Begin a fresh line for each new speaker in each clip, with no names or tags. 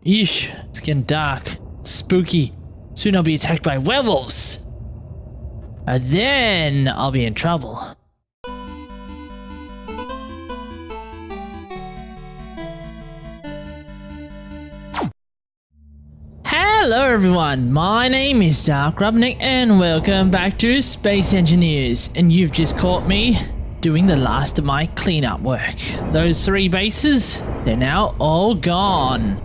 Yeesh, it's getting dark. Spooky. Soon I'll be attacked by werewolves. And then I'll be in trouble. Hello everyone, my name is DarkRubberNeck and welcome back to Space Engineers. And you've just caught me doing the last of my cleanup work. Those 3 bases, they're now all gone.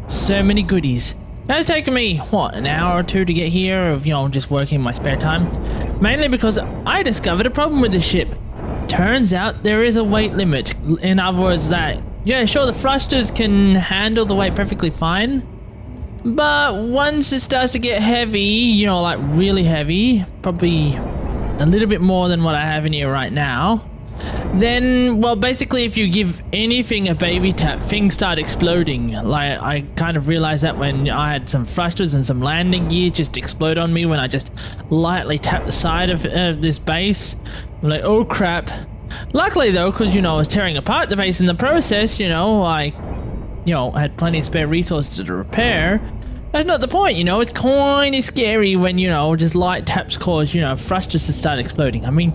So many goodies. Now it's taken me, what, an hour or 2 to get here of, just working in my spare time. Mainly because I discovered a problem with the ship. Turns out there is a weight limit. In other words, yeah, sure, the thrusters can handle the weight perfectly fine. But once it starts to get heavy, like really heavy, probably a little bit more than what I have in here right now, then, well, basically if you give anything a baby tap, things start exploding. Like, I kind of realized that when I had some thrusters and some landing gear just explode on me when I just lightly tap the side of this base. I'm like, oh crap. Luckily though, because, I was tearing apart the base in the process, I had plenty of spare resources to repair. That's not the point, it's kind of scary when, just light taps cause, thrusters to start exploding. I mean,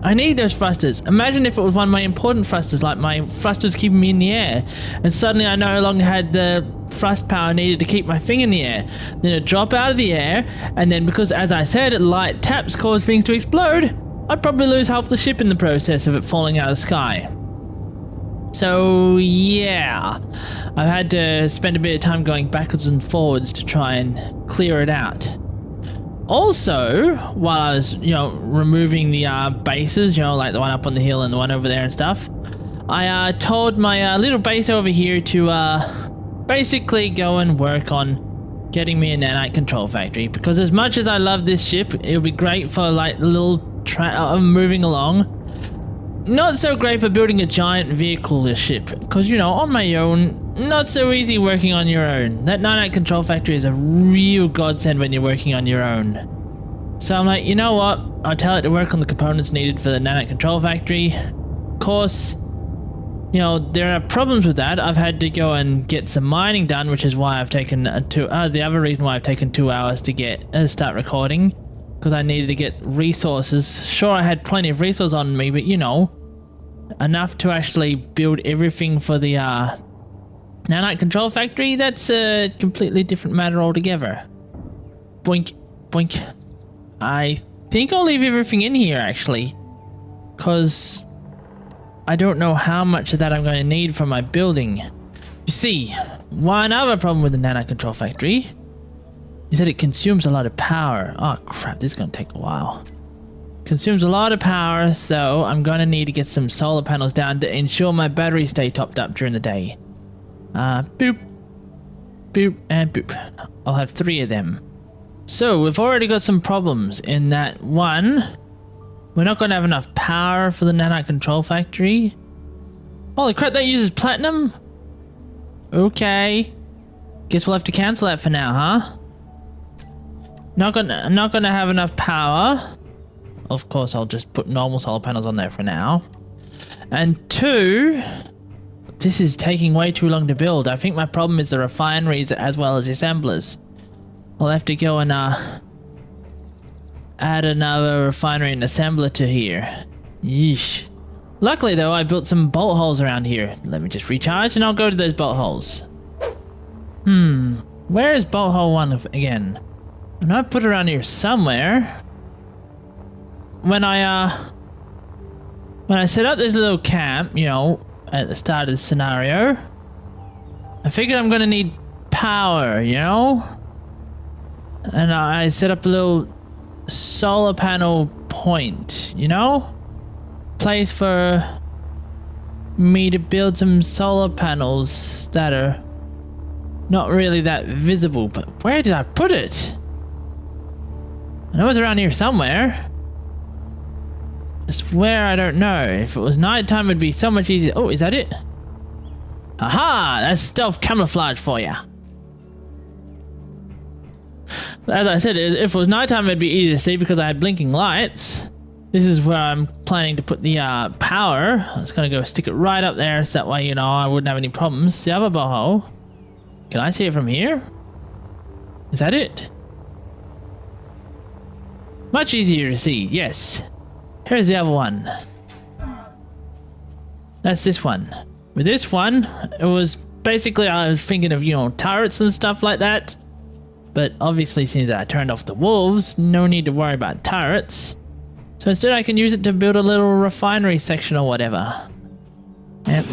I need those thrusters. Imagine if it was one of my important thrusters, like my thrusters keeping me in the air, and suddenly I no longer had the thrust power needed to keep my thing in the air. Then it'd drop out of the air, and then because, as I said, light taps cause things to explode, I'd probably lose half the ship in the process of it falling out of the sky. So yeah, I've had to spend a bit of time going backwards and forwards to try and clear it out. Also, while I was, removing the bases, like the one up on the hill and the one over there and stuff, I told my little base over here to basically go and work on getting me a nanite control factory, because as much as I love this ship, it'll be great for like the little moving along. Not so great for building a giant vehicle ship, because, on my own, not so easy working on your own. That nanite control factory is a real godsend when you're working on your own. So I'm like, you know what? I'll tell it to work on the components needed for the nanite control factory. Of course, there are problems with that. I've had to go and get some mining done, which is why I've taken the other reason why I've taken 2 hours to start recording. Because I needed to get resources. Sure, I had plenty of resources on me, but enough to actually build everything for the nanite control factory, that's a completely different matter altogether. Boink, boink. I think I'll leave everything in here actually, because I don't know how much of that I'm going to need for my building. You see, one other problem with the nanite control factory is that it consumes a lot of power. Oh crap, this is going to take a while. Consumes a lot of power, so I'm going to need to get some solar panels down to ensure my batteries stay topped up during the day. Boop, boop, and boop. I'll have 3 of them. So we've already got some problems in that, one, we're not going to have enough power for the nanite control factory. Holy crap, that uses platinum? Okay. Guess we'll have to cancel that for now, huh? Not gonna have enough power. Of course, I'll just put normal solar panels on there for now. And 2, this is taking way too long to build. I think my problem is the refineries as well as the assemblers. I'll have to go and add another refinery and assembler to here. Yeesh. Luckily though, I built some bolt holes around here. Let me just recharge and I'll go to those bolt holes. Where is bolt hole 1 again? And I put it around here somewhere. When I set up this little camp, at the start of the scenario, I figured I'm gonna need power, and I set up a little solar panel point, place for me to build some solar panels that are not really that visible. But where did I put it? I know it was around here somewhere. Just where, I don't know. If it was nighttime, it'd be so much easier. Oh, is that it? Aha! That's stealth camouflage for you. As I said, if it was nighttime, it'd be easy to see because I had blinking lights. This is where I'm planning to put the power. I'm just gonna go stick it right up there, so that way, I wouldn't have any problems. The other boho. Can I see it from here? Is that it? Much easier to see, yes. Here's the other one. That's this one. With this one, it was basically, I was thinking of, you know, turrets and stuff like that. But obviously, since I turned off the wolves, no need to worry about turrets. So instead I can use it to build a little refinery section or whatever. And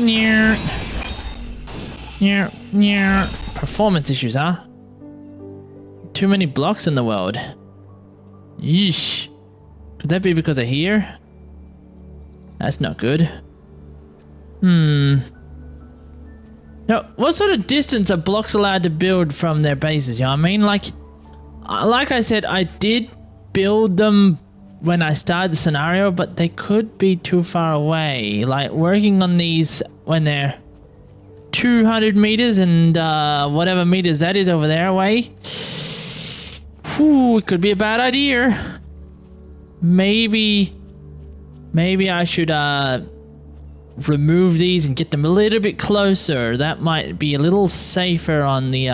performance issues, huh? Too many blocks in the world. Yeesh. Could that be because of here? That's not good. Now, what sort of distance are blocks allowed to build from their bases? You know what I mean? Like I said, I did build them when I started the scenario, but they could be too far away. Like working on these when they're 200 meters and whatever meters that is over there away. Whew, it could be a bad idea. Maybe I should remove these and get them a little bit closer. That might be a little safer on the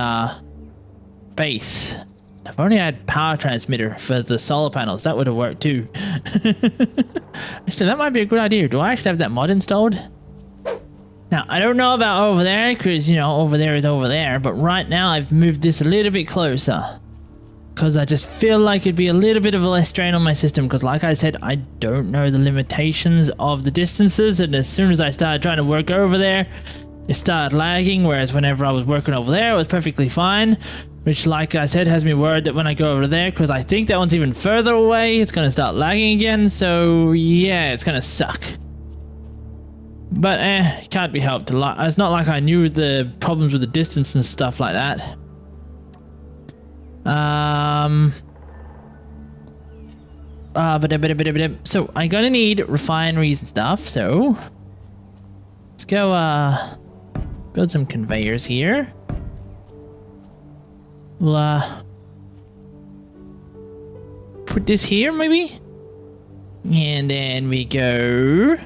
base. If only I had power transmitter for the solar panels, that would have worked too. Actually, that might be a good idea. Do I actually have that mod installed? Now, I don't know about over there, because, you know, over there is over there, but right now I've moved this a little bit closer. Because I just feel like it'd be a little bit of a less strain on my system, because like I said, I don't know the limitations of the distances, and as soon as I started trying to work over there, it started lagging, whereas whenever I was working over there, it was perfectly fine. Which, like I said, has me worried that when I go over there, because I think that one's even further away, it's going to start lagging again, so yeah, it's going to suck. But can't be helped. It's not like I knew the problems with the distance and stuff like that. So I'm gonna need refineries and stuff, so let's go build some conveyors here. We'll put this here maybe, and then we go.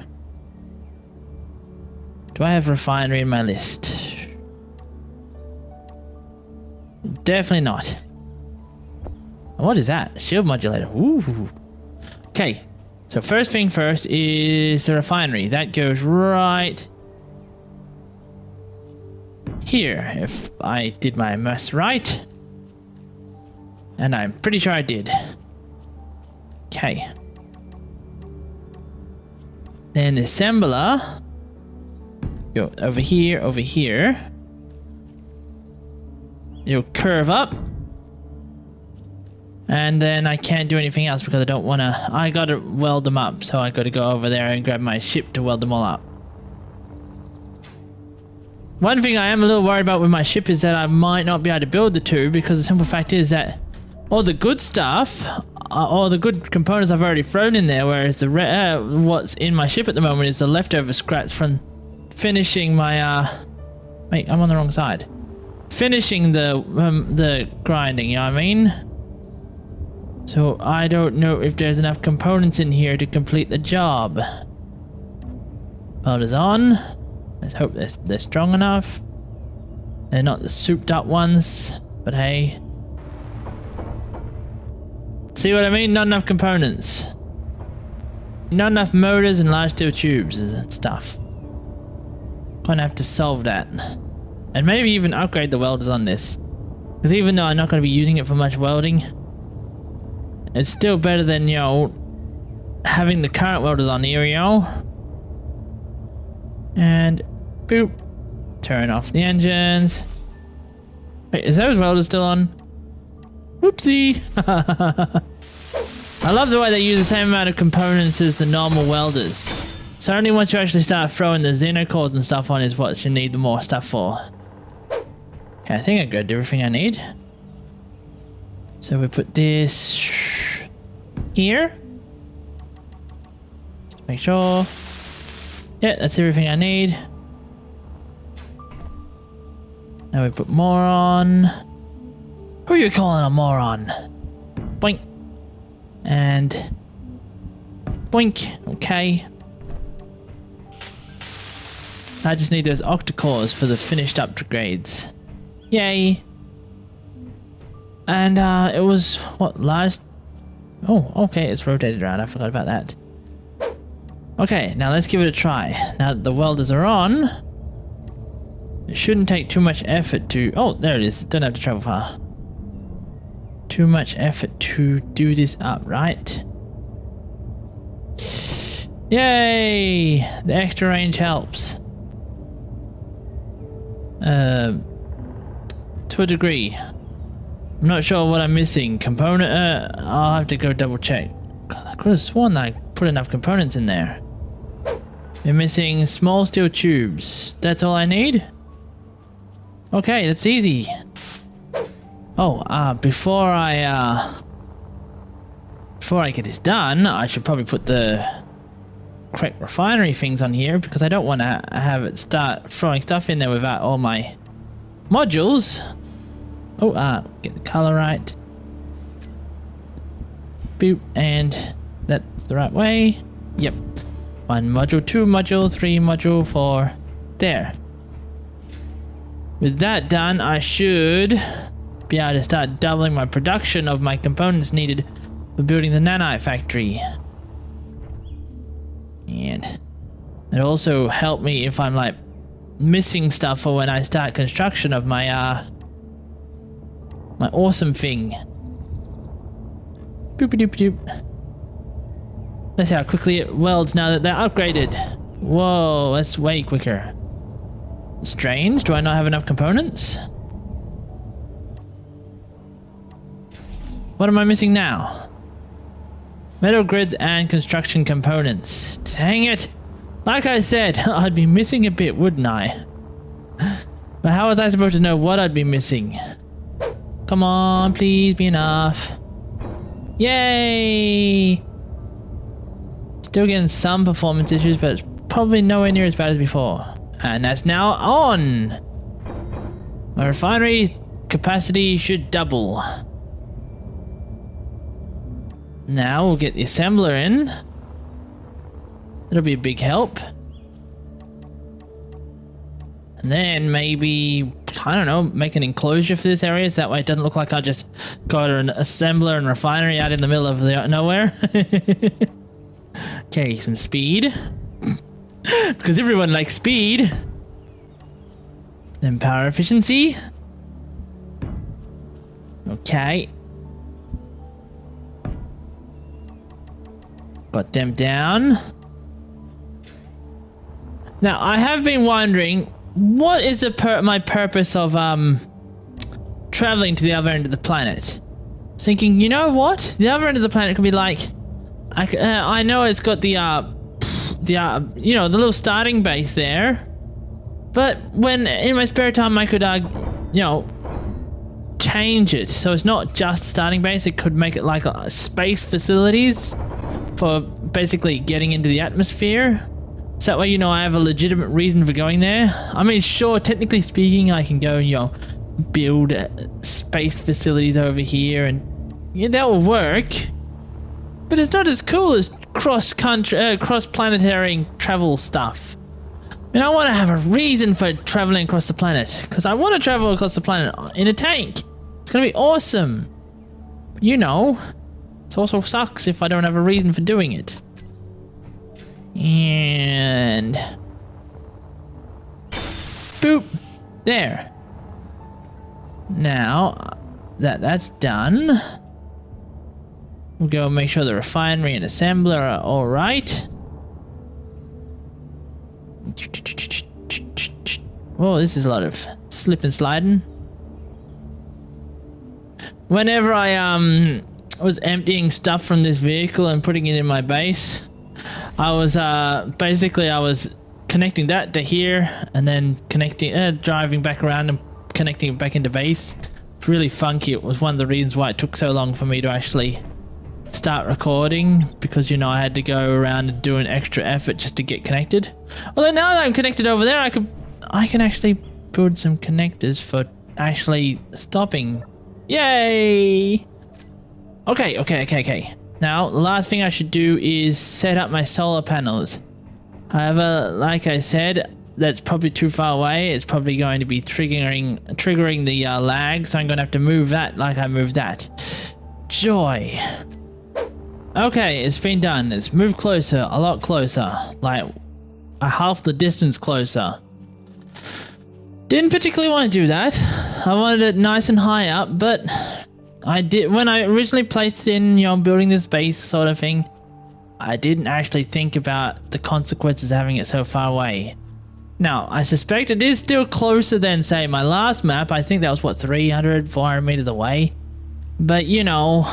Do I have refinery in my list? Definitely not. What is that? Shield modulator. Ooh. Okay. So first thing first is the refinery. That goes right here. If I did my maths right. And I'm pretty sure I did. Okay. Then the assembler. Go over here, over here. It'll curve up. And then I can't do anything else because I don't want to. I gotta weld them up, so I gotta go over there and grab my ship to weld them all up. One thing I am a little worried about with my ship is that I might not be able to build the two, because the simple fact is that all the good stuff, all the good components I've already thrown in there, whereas the what's in my ship at the moment is the leftover scraps from finishing my wait, I'm on the wrong side. Finishing the grinding, you know what I mean? So I don't know if there's enough components in here to complete the job. Welders on. Let's hope they're strong enough. They're not the souped up ones, but hey. See what I mean? Not enough components. Not enough motors and large steel tubes and stuff. Gonna have to solve that. And maybe even upgrade the welders on this. Because even though I'm not going to be using it for much welding, it's still better than, you know, having the current welders on here, you know. And boop. Turn off the engines. Wait, is those welders still on? Whoopsie. I love the way they use the same amount of components as the normal welders. So only once you actually start throwing the xenocores and stuff on is what you need the more stuff for. Okay, I think I got everything I need. So we put this here. Make sure. Yeah, that's everything I need. Now we put more on. Who are you calling a moron? Boink. And boink. Okay. I just need those octacores for the finished upgrades. Yay. And it was what, last... Oh, okay, it's rotated around. I forgot about that. Okay, now let's give it a try. Now that the welders are on, it shouldn't take too much effort to... Oh, there it is. Don't have to travel far. Too much effort to do this up, right? Yay! The extra range helps. To a degree. I'm not sure what I'm missing. Component... I'll have to go double check. God, I could have sworn I put enough components in there. We're missing small steel tubes. That's all I need? Okay, that's easy. Oh, before I get this done, I should probably put the correct refinery things on here because I don't want to have it start throwing stuff in there without all my modules. Oh, get the color right. Boop, and that's the right way. Yep. 1 module, 2 module, 3 module, 4. There. With that done, I should be able to start doubling my production of my components needed for building the nanite factory. And it also help me if I'm like missing stuff for when I start construction of my my awesome thing. Boop-a-doop-a-doop. Let's see how quickly it welds now that they're upgraded. Whoa, that's way quicker. Strange, do I not have enough components? What am I missing now? Metal grids and construction components. Dang it! Like I said, I'd be missing a bit, wouldn't I? But how was I supposed to know what I'd be missing? Come on, please be enough. Yay! Still getting some performance issues, but it's probably nowhere near as bad as before. And that's now on! My refinery capacity should double. Now we'll get the assembler in. That'll be a big help. And then maybe, I don't know, make an enclosure for this area so that way it doesn't look like I just got an assembler and refinery out in the middle of nowhere. Okay, some speed. Because everyone likes speed. Then power efficiency. Okay. Got them down. Now, I have been wondering, what is my purpose of traveling to the other end of the planet? Thinking, you know what? The other end of the planet could be like, I know it's got the you know, the little starting base there, but when in my spare time I could you know, change it so it's not just a starting base. It could make it like space facilities for basically getting into the atmosphere. So that way, you know, I have a legitimate reason for going there. I mean, sure, technically speaking, I can go, you know, build space facilities over here, and yeah, that will work. But it's not as cool as cross-planetary travel stuff. And I want to have a reason for traveling across the planet, because I want to travel across the planet in a tank. It's gonna be awesome. You know, it also sucks if I don't have a reason for doing it. And boop, there. Now that that's done, we'll go make sure the refinery and assembler are all right. Whoa, this is a lot of slip and sliding. Whenever I was emptying stuff from this vehicle and putting it in my base, I was basically I was connecting that to here and then connecting driving back around and connecting it back into base. It's really funky. It was one of the reasons why it took so long for me to actually start recording, because you know I had to go around and do an extra effort just to get connected. Although now that I'm connected over there, I can actually build some connectors for actually stopping. Yay! Okay. Now, the last thing I should do is set up my solar panels. However, like I said, that's probably too far away. It's probably going to be triggering the lag, so I'm going to have to move that like I moved that. Joy. Okay, it's been done. It's moved closer, a lot closer, like a half the distance closer. Didn't particularly want to do that. I wanted it nice and high up, but I did when I originally placed it in, you know, building this base sort of thing. I didn't actually think about the consequences of having it so far away. Now, I suspect it is still closer than, say, my last map. I think that was, what, 300, 400 meters away? But, you know,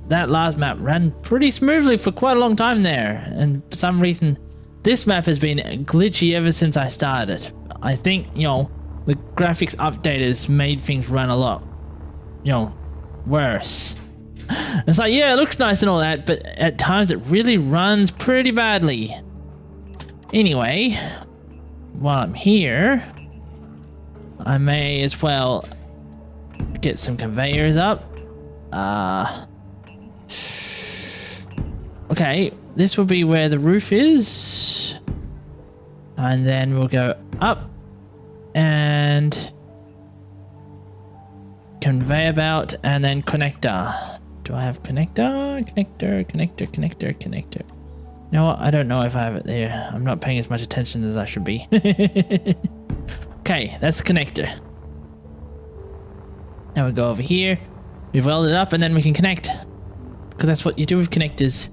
that last map ran pretty smoothly for quite a long time there. And for some reason, this map has been glitchy ever since I started it. I think, you know, the graphics update has made things run a lot, you know, worse. It's like, yeah, it looks nice and all that, but at times it really runs pretty badly. Anyway, while I'm here, I may as well get some conveyors up. Okay, this will be where the roof is. And then we'll go up and conveyor belt and then connector. Do I have connector? Connector. You know what? I don't know if I have it there. I'm not paying as much attention as I should be. Okay, that's the connector. Now we go over here. We weld it up and then we can connect. Because that's what you do with connectors.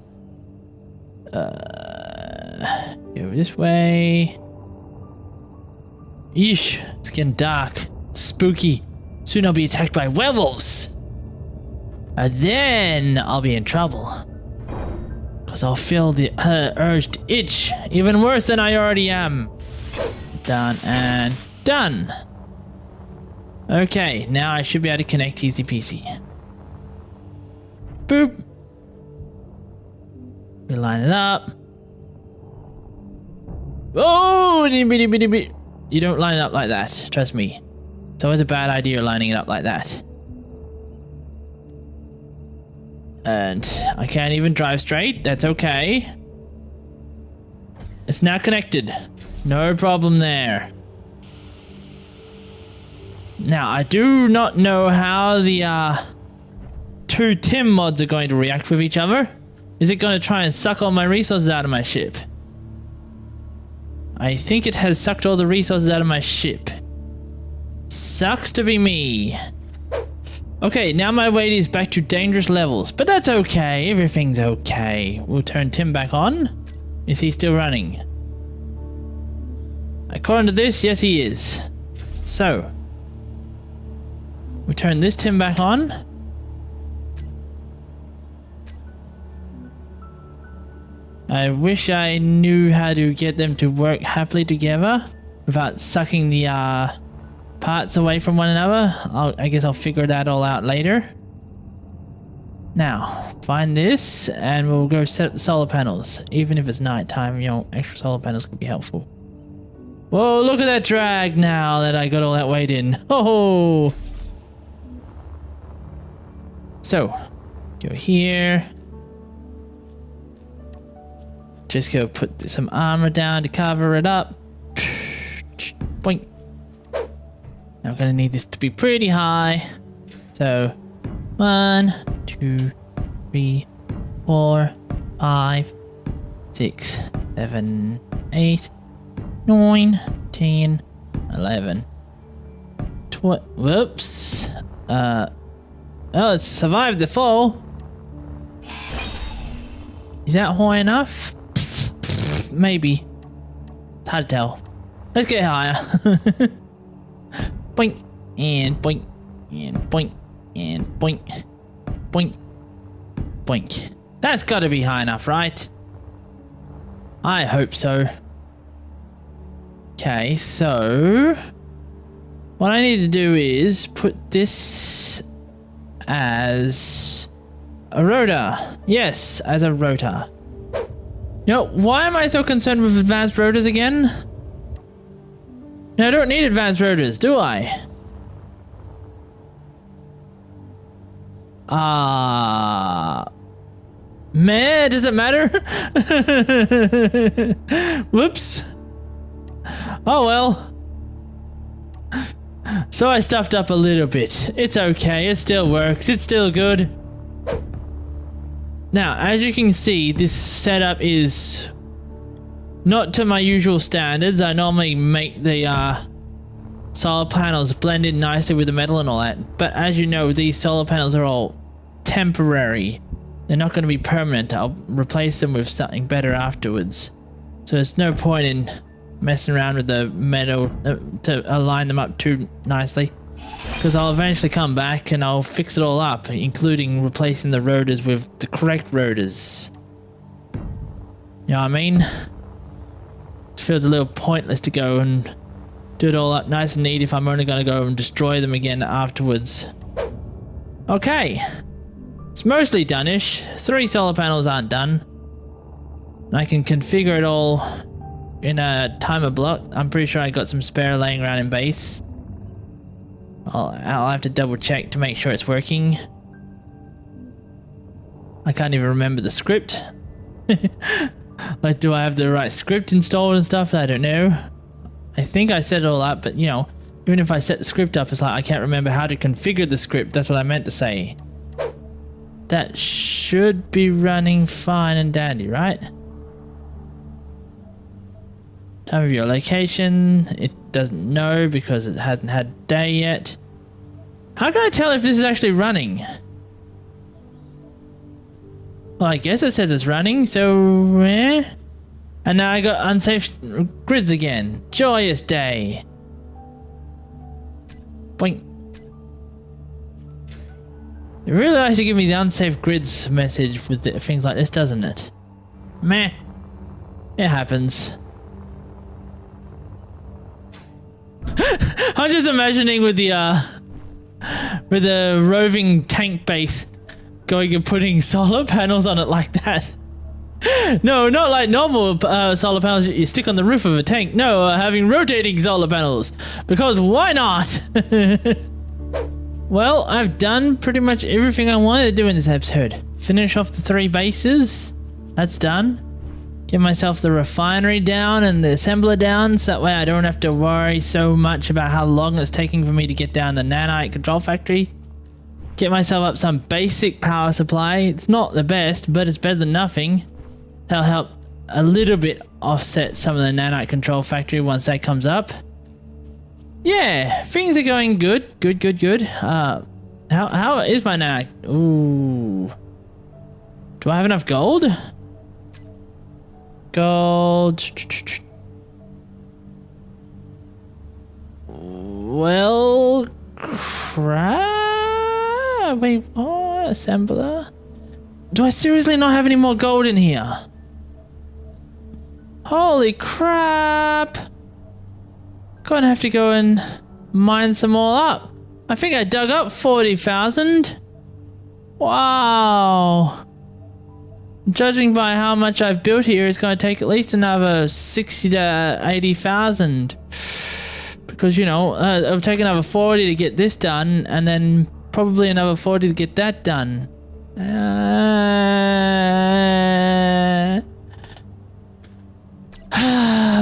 Go this way. Yeesh, it's getting dark. Spooky. Soon I'll be attacked by werewolves. And then I'll be in trouble. Because I'll feel the urge to itch even worse than I already am. Done and done. Okay, now I should be able to connect easy peasy. Boop. We line it up. Oh, you don't line it up like that, trust me. It's always a bad idea lining it up like that. And I can't even drive straight. That's okay. It's now connected. No problem there. Now, I do not know how the two Tim mods are going to react with each other. Is it going to try and suck all my resources out of my ship? I think it has sucked all the resources out of my ship. Sucks to be me. Okay, now my weight is back to dangerous levels, but that's okay. Everything's okay. We'll turn Tim back on. Is he still running? According to this, yes he is. So, we turn this Tim back on. I wish I knew how to get them to work happily together without sucking the parts away from one another. I guess I'll figure that all out later. Now, find this and we'll go set up the solar panels. Even if it's nighttime, you know, extra solar panels could be helpful. Whoa, look at that drag now that I got all that weight in. Oh! So, go here. Just go put some armor down to cover it up. Boink. I'm gonna need this to be pretty high. So, 1, 2, 3, 4, 5, 6, 7, 8, 9, 10, 11, 12. Whoops. Oh, it's survived the fall. Is that high enough? Maybe. It's hard to tell. Let's get higher. Boink and boink and boink and boink. Boink. Boink. That's gotta be high enough, right? I hope so. Okay, so what I need to do is put this as a rotor. Yes, as a rotor. You know, why am I so concerned with advanced rotors again? I don't need advanced rotors, do I? Man, does it matter? Whoops. Oh well. So I stuffed up a little bit. It's okay, it still works, it's still good. Now, as you can see, this setup is not to my usual standards. I normally make the solar panels blend in nicely with the metal and all that. But as you know, these solar panels are all temporary. They're not going to be permanent. I'll replace them with something better afterwards. So there's no point in messing around with the metal to align them up too nicely, because I'll eventually come back and I'll fix it all up, including replacing the rotors with the correct rotors. You know what I mean? It feels a little pointless to go and do it all up nice and neat if I'm only going to go and destroy them again afterwards. Okay, it's mostly done-ish. 3 solar panels aren't done. I can configure it all in a timer block. I'm pretty sure I got some spare laying around in base. I'll have to double check to make sure it's working. I can't even remember the script. Like, do I have the right script installed and stuff? I don't know. I think I set it all up, but you know, even if I set the script up, it's like I can't remember how to configure the script. That's what I meant to say. That should be running fine and dandy, right? Time of your location, it doesn't know because it hasn't had day yet. How can I tell if this is actually running? Well, I guess it says it's running, so and now I got unsafe grids again. Joyous day. Boink. It really likes to give me the unsafe grids message with things like this, doesn't it? Meh. It happens. I'm just imagining with the roving tank base going and putting solar panels on it like that. No, not like normal solar panels you stick on the roof of a tank. No, having rotating solar panels. Because why not? Well, I've done pretty much everything I wanted to do in this episode. Finish off the 3 bases. That's done. Get myself the refinery down and the assembler down, so that way I don't have to worry so much about how long it's taking for me to get down the nanite control factory. Get myself up some basic power supply. It's not the best, but it's better than nothing. That'll help a little bit offset some of the nanite control factory once that comes up. Yeah, things are going good. Good. How is my nanite? Ooh. Do I have enough gold? Gold. Well, crap. Wait, what? Assembler? Do I seriously not have any more gold in here? Holy crap. Gonna have to go and mine some more up. I think I dug up 40,000. Wow. Judging by how much I've built here, it's going to take at least another 60 to 80,000. Because, you know, it'll take another 40 to get this done, and then probably another 40 to get that done.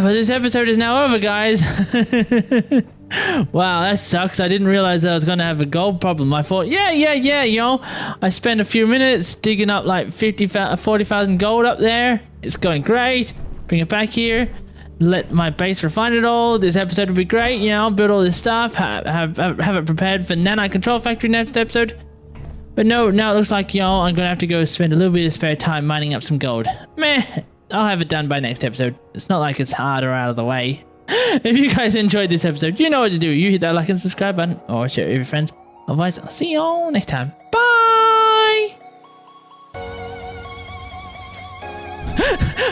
But this episode is now over, guys. Wow, that sucks. I didn't realize that I was going to have a gold problem. I thought, yeah, you know, I spent a few minutes digging up like 40,000 gold up there. It's going great. Bring it back here. Let my base refine it all. This episode will be great. You know, build all this stuff. Have it prepared for nanite control factory next episode. But no, now it looks like, you know, I'm going to have to go spend a little bit of spare time mining up some gold. Meh. I'll have it done by next episode. It's not like it's hard or out of the way. If you guys enjoyed this episode, you know what to do. You hit that like and subscribe button or share it with your friends. Otherwise, I'll see you all next time. Bye!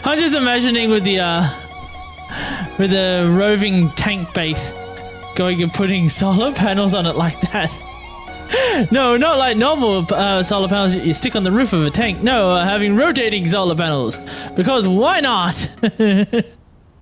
I'm just imagining with the roving tank base going and putting solar panels on it like that. No, not like normal solar panels you stick on the roof of a tank. No, having rotating solar panels. Because why not?